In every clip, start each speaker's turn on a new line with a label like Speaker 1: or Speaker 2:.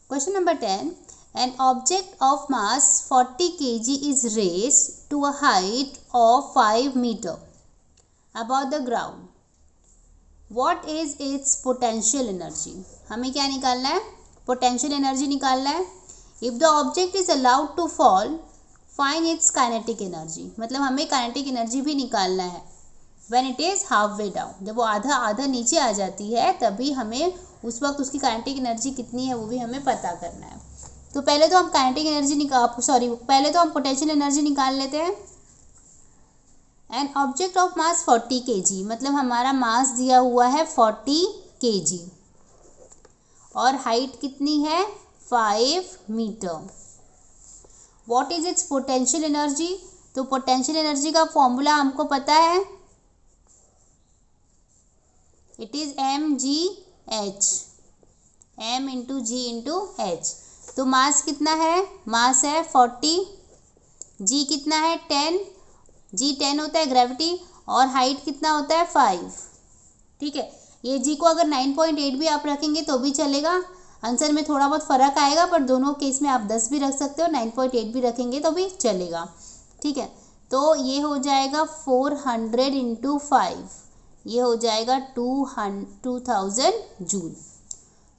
Speaker 1: Question number 10. An object of mass 40 kg is raised to a height of 5 meter above the ground. What is its potential energy? हमें क्या निकालना है? Potential energy निकालना है. If the object is allowed to fall, find its kinetic energy. मतलब हमें kinetic energy भी निकालना है. When it is halfway down, जब वो आधा नीचे आ जाती है तभी हमें उस वक्त उसकी काइनेटिक एनर्जी कितनी है वो भी हमें पता करना है. तो पहले तो हम काइनेटिक एनर्जी पहले तो हम पोटेंशियल एनर्जी निकाल लेते हैं. An object of mass 40 kg, मतलब हमारा मास दिया हुआ है 40 kg और हाइट कितनी है 5 metre. What is its potential energy? तो पोटेंशियल एनर्जी का फॉर्मूला हमको पता है, it is mgh, m into G into H. तो मास कितना है? मास है 40, जी कितना है 10, जी 10 होता है ग्रेविटी, और हाइट कितना होता है 5. ठीक है, ये जी को अगर 9.8 भी आप रखेंगे तो भी चलेगा. आंसर में थोड़ा बहुत फ़र्क आएगा, पर दोनों केस में आप 10 भी रख सकते हो, 9.8 भी रखेंगे तो भी चलेगा. ठीक है, तो ये हो जाएगा 400 इंटू 5, ये हो जाएगा 2000 जूल.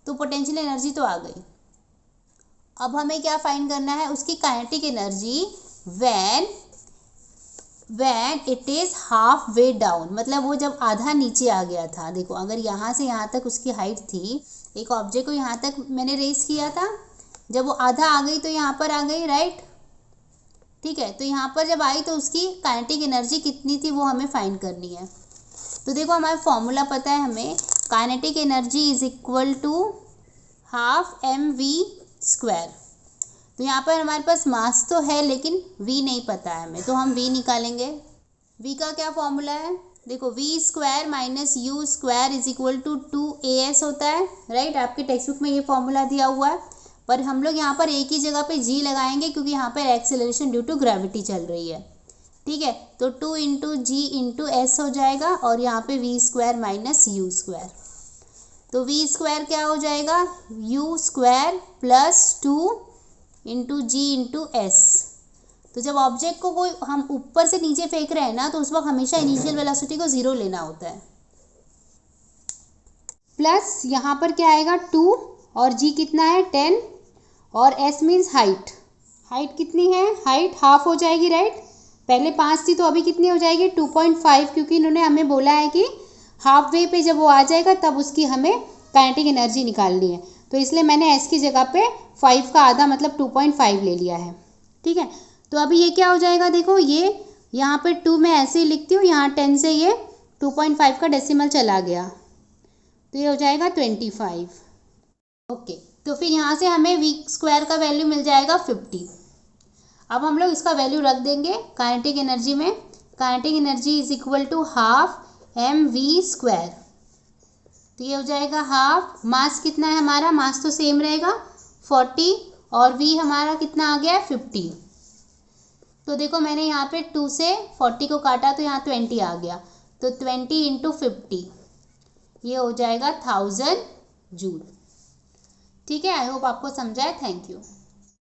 Speaker 1: तो पोटेंशियल एनर्जी तो आ गई. अब हमें क्या फाइंड करना है? उसकी kinetic energy when it is half way down, मतलब वो जब आधा नीचे आ गया था. देखो, अगर यहाँ से यहाँ तक उसकी हाइट थी, एक ऑब्जेक्ट को यहाँ तक मैंने रेस किया था, जब वो आधा आ गई तो यहाँ पर आ गई, राइट. ठीक है, तो यहाँ पर जब आई तो उसकी काइनेटिक एनर्जी कितनी थी वो हमें फाइंड करनी है. तो देखो, हमारा फॉर्मूला पता है हमें, kinetic energy is equal to half mv². तो यहाँ पर हमारे पास मास तो है लेकिन v नहीं पता है हमें, तो हम v निकालेंगे. v का क्या फॉर्मूला है? देखो, v² minus u² is equal to 2as होता है, राइट. आपके टेक्स्ट बुक में ये फॉर्मूला दिया हुआ है, पर हम लोग यहाँ पर एक ही जगह पे g लगाएंगे क्योंकि यहाँ पर एक्सेलरेशन ड्यू टू ग्रेविटी चल रही है. ठीक है, तो 2 इंटू जी इंटू एस हो जाएगा, और यहाँ पे v² माइनस u². तो v² क्या हो जाएगा? u² plus 2 into G into S. तो जब ऑब्जेक्ट को कोई हम ऊपर से नीचे फेंक रहे हैं ना, तो उस वक्त हमेशा इनिशियल वेलोसिटी को 0 लेना होता है. प्लस यहाँ पर क्या आएगा 2, और जी कितना है 10, और एस मीन्स हाइट. हाइट कितनी है? हाइट हाफ हो जाएगी, राइट. पहले 5 थी तो अभी कितनी हो जाएगी 2.5, क्योंकि इन्होंने हमें बोला है कि हाफ वे पे जब वो आ जाएगा तब उसकी हमें काइनेटिक एनर्जी निकालनी है. तो इसलिए मैंने एस की जगह पे 5 का आधा मतलब 2.5 ले लिया है. ठीक है, तो अभी ये क्या हो जाएगा? देखो, ये यहाँ पे 2 मैं ऐसे ही लिखती हूँ, यहाँ 10 से ये 2.5 का डेसिमल चला गया, तो ये हो जाएगा 25. ओके, तो फिर यहाँ से हमें v² का वैल्यू मिल जाएगा 50. अब हम लोग इसका वैल्यू रख देंगे काइनेटिक एनर्जी में. Kinetic energy is equal to half mv². तो ये हो जाएगा हाफ. मास कितना है हमारा? मास तो सेम रहेगा 40, और v हमारा कितना आ गया 50. तो देखो, मैंने यहाँ पे 2 से 40 को काटा तो यहाँ 20 आ गया, तो 20 इंटू 50 ये हो जाएगा 1000 जूल. ठीक है, आई होप आपको समझा है. Thank you.